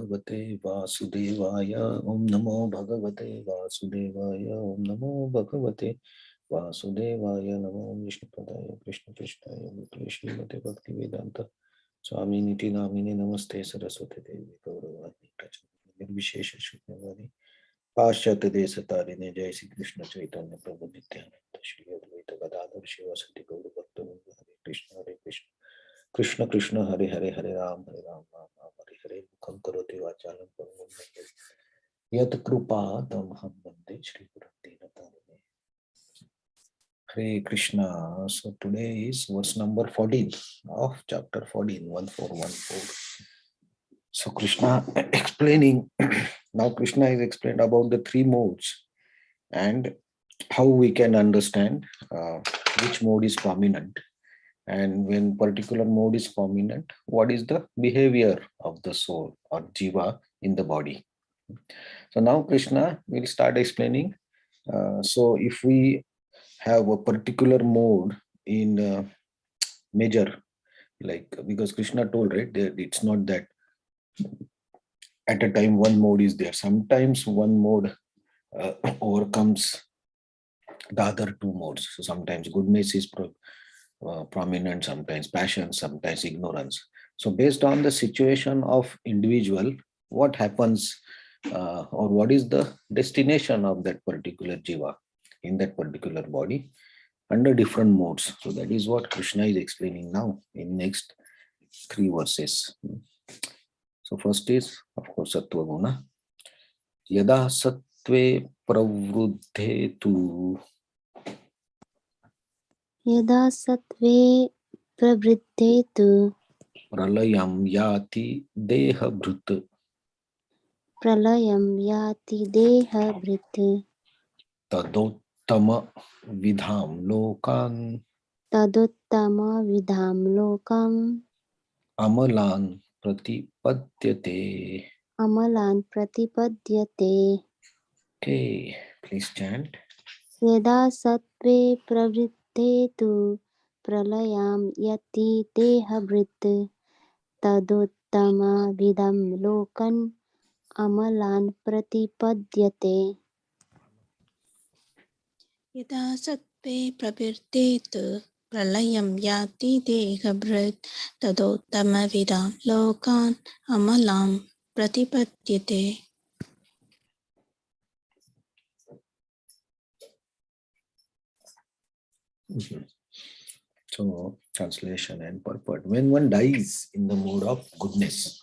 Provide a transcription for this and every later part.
Bhagavate Vasudevaya. Om Namo Bhagavate Vasudevaya. Om Namo Bhagavate Vasudevaya. Namo Vishnu Padaya Krishna Krishnaya Bhutale Srimate Bhakti Vedanta Swami Niti Namine Namaste Saraswati Devi Gauravani Prachandi Nirvishesha Shuknavani Paschatya Desatarine Jai Sri Krishna Chaitanya Prabhu Nityananda Shri Advaita Gadadhar Shivasati Gaura Bhaktavinda Hare Krishna Hare Krishna Krishna Krishna Hare Hare Hare Ram Ram Hare Hare Mukham Karoti Vachalam Parmam Yat Krupa Tamham Bande Shri Gurantina Tarine Hare Krishna. So today is verse number 14 of chapter 14, 1414. So Krishna explaining, now Krishna is explained about the three modes and how we can understand which mode is prominent. And when particular mode is prominent, what is the behavior of the soul or jiva in the body? So now Krishna will start explaining. So if we have a particular mode in major, like because Krishna told, right, that it's not that at a time one mode is there. Sometimes one mode overcomes the other two modes. So sometimes goodness is prominent, sometimes passion, sometimes ignorance. So based on the situation of individual, what happens or what is the destination of that particular jiva in that particular body under different modes. So that is what Krishna is explaining now in next three verses. So first is, of course, Sattva Guna. Yada Sattve Pravruddhe tu. Yada sattve pravriddhe tu Pralayam yati deha bhrut. pralayam yati deha bhrit Tadottama vidham lokan taduttama vidham lokam amalan pratipadyate. amalan pratipadyate. Okay, please chant. Yada sattve pravriddhe tu pralayam yati deha bhrit taduttama vidham lokan amalan pratipadyate. Yada sattve pravirtetu pralayam yati dehabhrit tadotamavidam lokan amalam pratipadyate. So, translation and purport. When one dies in the mode of goodness,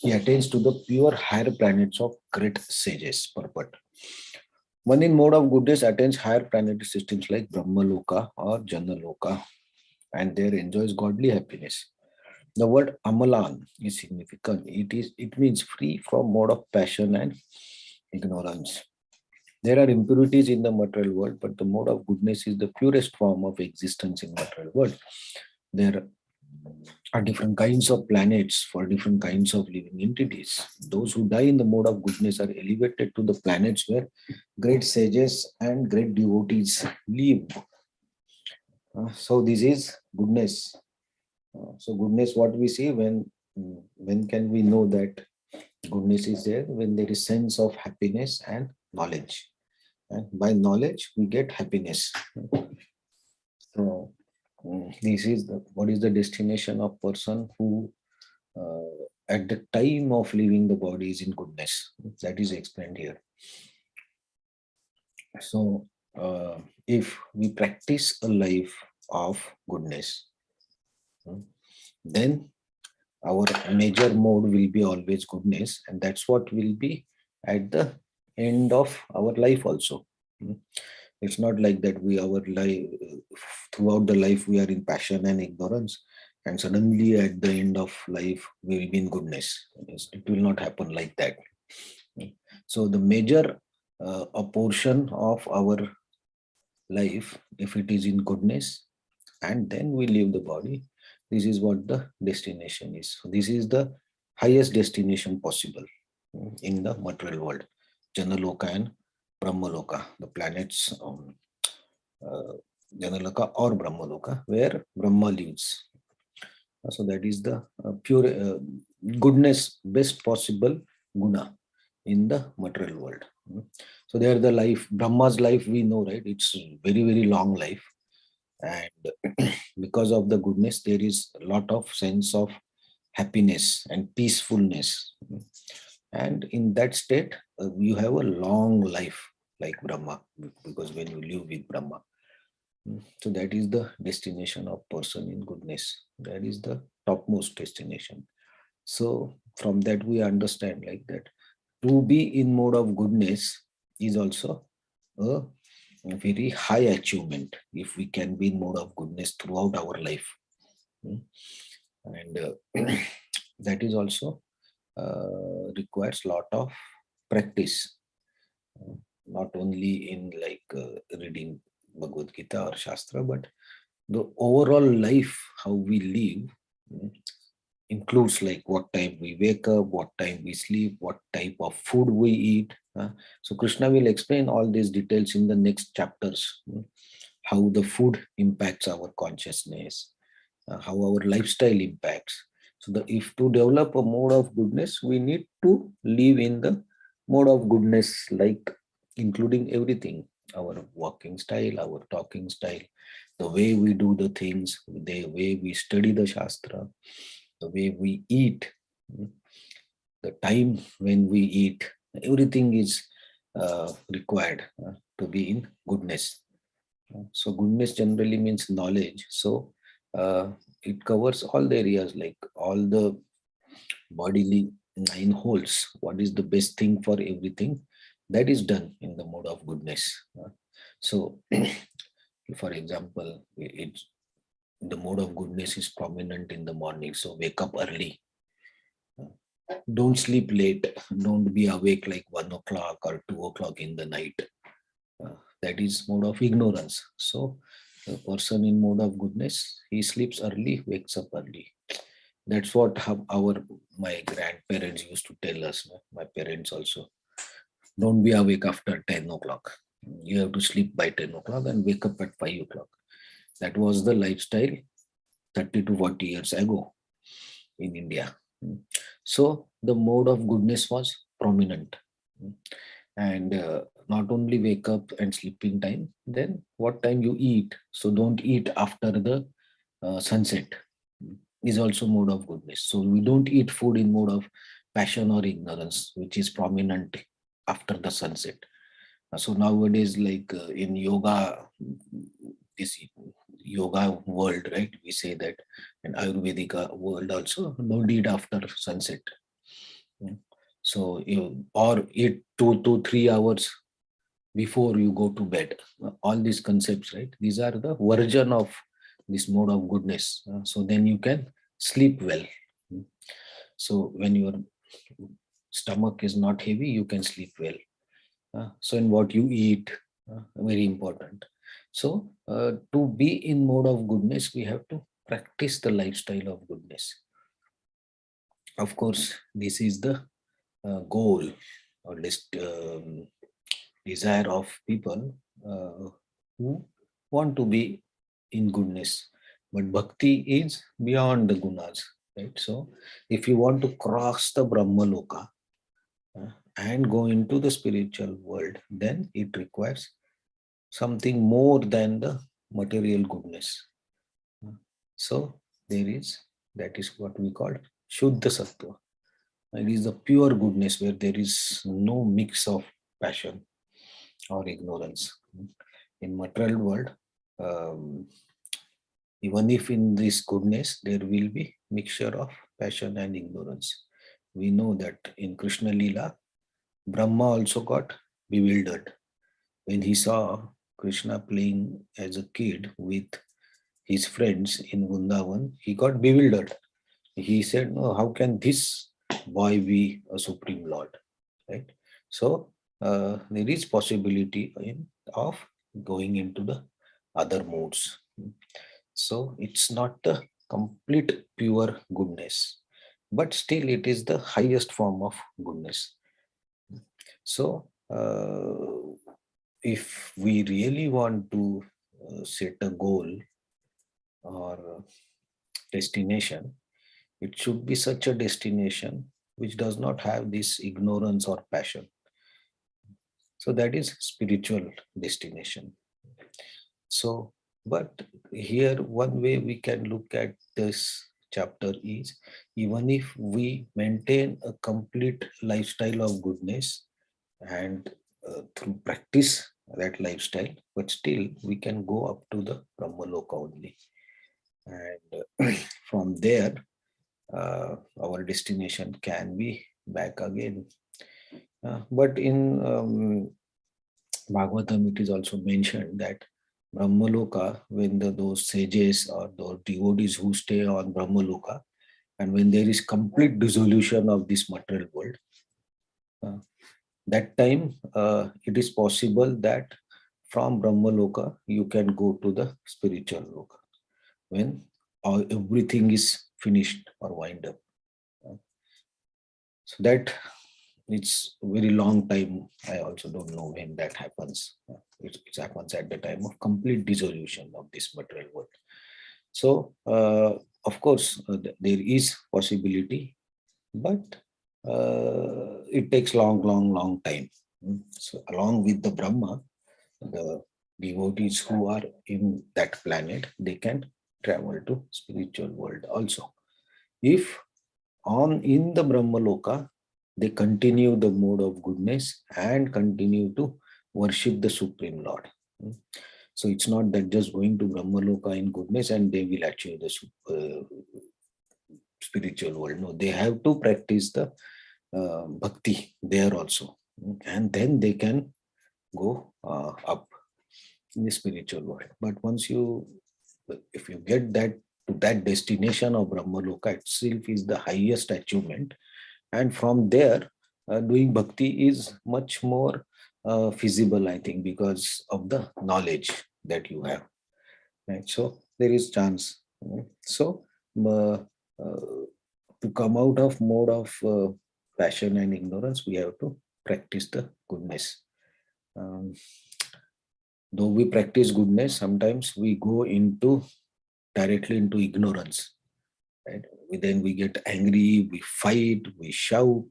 he attains to the pure higher planets of great sages. Purport. One in mode of goodness attains higher planetary systems like Brahmaloka or Janaloka and there enjoys godly happiness. The word Amalan is significant. It means free from mode of passion and ignorance. There are impurities in the material world, but the mode of goodness is the purest form of existence in material world. There are different kinds of planets for different kinds of living entities. Those who die in the mode of goodness are elevated to the planets where great sages and great devotees live. So this is goodness. So goodness, what we see when can we know that goodness is there? When there is sense of happiness and knowledge. And by knowledge, we get happiness. So this is what is the destination of person who at the time of leaving the body is in goodness. That is explained here. So if we practice a life of goodness, then our major mode will be always goodness, and that's what will be at the end of our life also. It's not like that our life throughout the life we are in passion and ignorance, and suddenly at the end of life we will be in goodness. It will not happen like that. So the major a portion of our life, if it is in goodness, and then we leave the body, this is what the destination is. So this is the highest destination possible in the material world, Janaloka and Brahmaloka, the planets Janaloka or Brahmaloka, where Brahma lives. So that is the goodness, best possible guna in the material world. So they are the life, Brahma's life, we know, right? It's very, very long life. And because of the goodness, there is a lot of sense of happiness and peacefulness. And in that state, you have a long life like Brahma, because when you live with Brahma. So that is the destination of person in goodness. That is the topmost destination. So from that we understand like that to be in mode of goodness is also a very high achievement if we can be in mode of goodness throughout our life. And that is also requires lot of practice, not only in like reading Bhagavad Gita or Shastra, but the overall life, how we live, includes like what time we wake up, what time we sleep, what type of food we eat. So Krishna will explain all these details in the next chapters, how the food impacts our consciousness, how our lifestyle impacts. So if to develop a mode of goodness, we need to live in the mode of goodness, like including everything, our walking style, our talking style, the way we do the things, the way we study the Shastra, the way we eat, the time when we eat, everything is required to be in goodness. So goodness generally means knowledge. So it covers all the areas, like all the bodily nine holes. What is the best thing for everything? That is done in the mode of goodness. So, for example, the mode of goodness is prominent in the morning. So wake up early. Don't sleep late. Don't be awake like 1 o'clock or 2 o'clock in the night. That is mode of ignorance. So the person in mode of goodness, he sleeps early, wakes up early. That's what my grandparents used to tell us. My parents also. Don't be awake after 10 o'clock. You have to sleep by 10 o'clock and wake up at 5 o'clock. That was the lifestyle 30 to 40 years ago in India. So the mode of goodness was prominent. And not only wake up and sleeping time, then what time you eat. So don't eat after the sunset is also mode of goodness. So we don't eat food in mode of passion or ignorance, which is prominent after the sunset. So nowadays, like in yoga, this yoga world, right? We say that, and Ayurvedic world also, don't eat after sunset. So you or eat 2 to 3 hours before you go to bed. All these concepts, right? These are the version of this mode of goodness. So then you can sleep well. So when your stomach is not heavy, you can sleep well. So in what you eat, very important. So to be in mode of goodness, we have to practice the lifestyle of goodness. Of course, this is the goal or desire of people who want to be in goodness. But bhakti is beyond the gunas, right? So if you want to cross the Brahma Loka and go into the spiritual world, then it requires something more than the material goodness. So that is what we call Shuddha Sattva. It is the pure goodness where there is no mix of passion or ignorance. In material world, even if in this goodness there will be mixture of passion and ignorance. We know that in Krishna Lila, Brahma also got bewildered when he saw Krishna playing as a kid with his friends in Vrindavan. He got bewildered. He said, "No, how can this boy be a supreme lord?" Right? So there is possibility of going into the other modes. So it's not the complete pure goodness, but still it is the highest form of goodness. So if we really want to set a goal or destination, It should be such a destination which does not have this ignorance or passion. So that is spiritual destination. So, but here one way we can look at this chapter is, even if we maintain a complete lifestyle of goodness and through practice that lifestyle, but still we can go up to the Brahmaloka only. And from there, our destination can be back again. But in Bhagavatam, it is also mentioned that Brahmaloka, when those sages or those devotees who stay on Brahmaloka, and when there is complete dissolution of this material world, that time it is possible that from Brahmaloka you can go to the spiritual loka when everything is finished or wind up. So that it's very long time. I also don't know when that happens. It happens at the time of complete dissolution of this material world. So of course there is possibility, but it takes long time. So along with the Brahma, the devotees who are in that planet, they can travel to spiritual world also. If in the Brahmaloka, they continue the mode of goodness and continue to worship the Supreme Lord. So it's not that just going to Brahmaloka in goodness and they will achieve the spiritual world. No, they have to practice the bhakti there also. And then they can go up in the spiritual world. But if you get that to that destination of Brahmaloka itself is the highest achievement, and from there doing bhakti is much more feasible, I think, because of the knowledge that you have, right? So there is chance. So uh, to come out of mode of passion and ignorance, we have to practice the goodness. Though we practice goodness, sometimes we go directly into ignorance, right? Then we get angry, we fight, we shout.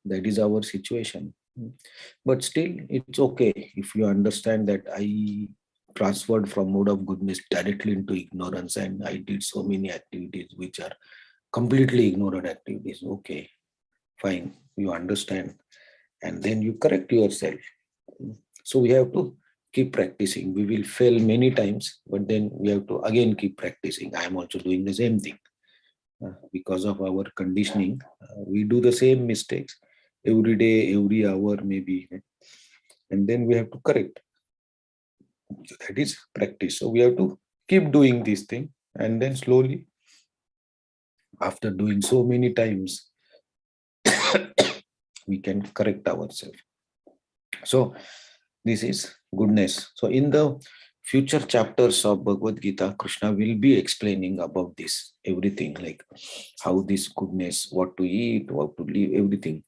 That is our situation. But still, it's okay if you understand that I transferred from mode of goodness directly into ignorance and I did so many activities which are completely ignorant activities. Okay, fine, you understand. And then you correct yourself. So we have to keep practicing. We will fail many times, but then we have to again keep practicing. I am also doing the same thing. Because of our conditioning, we do the same mistakes every day, every hour, maybe, and then we have to correct. So that is practice. So we have to keep doing this thing, and then slowly, after doing so many times, we can correct ourselves. So this is goodness. So in the future chapters of Bhagavad Gita, Krishna will be explaining about this, everything, like how this goodness, what to eat, what to live, everything.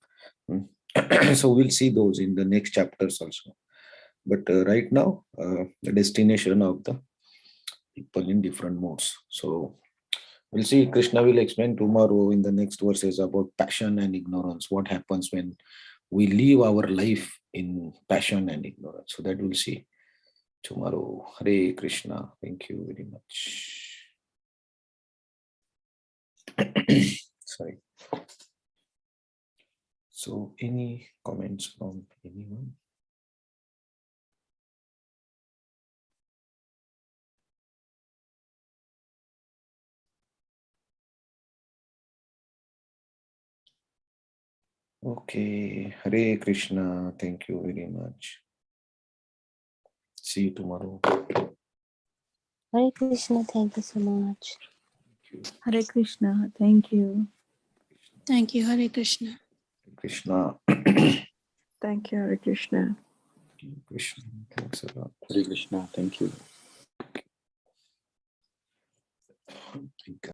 So we'll see those in the next chapters also. But right now, the destination of the people in different modes. So we'll see. Krishna will explain tomorrow in the next verses about passion and ignorance. What happens when we live our life in passion and ignorance? So that we'll see tomorrow. Hare Krishna. Thank you very much. Sorry. So any comments from anyone? Okay. Hare Krishna. Thank you very much. See you tomorrow. Hare Krishna, thank you so much. Hare Krishna. Thank you. Thank you. Hare Krishna. Krishna. Thank you, Hare Krishna. Krishna. Thanks a lot. Hare Krishna. Thank you.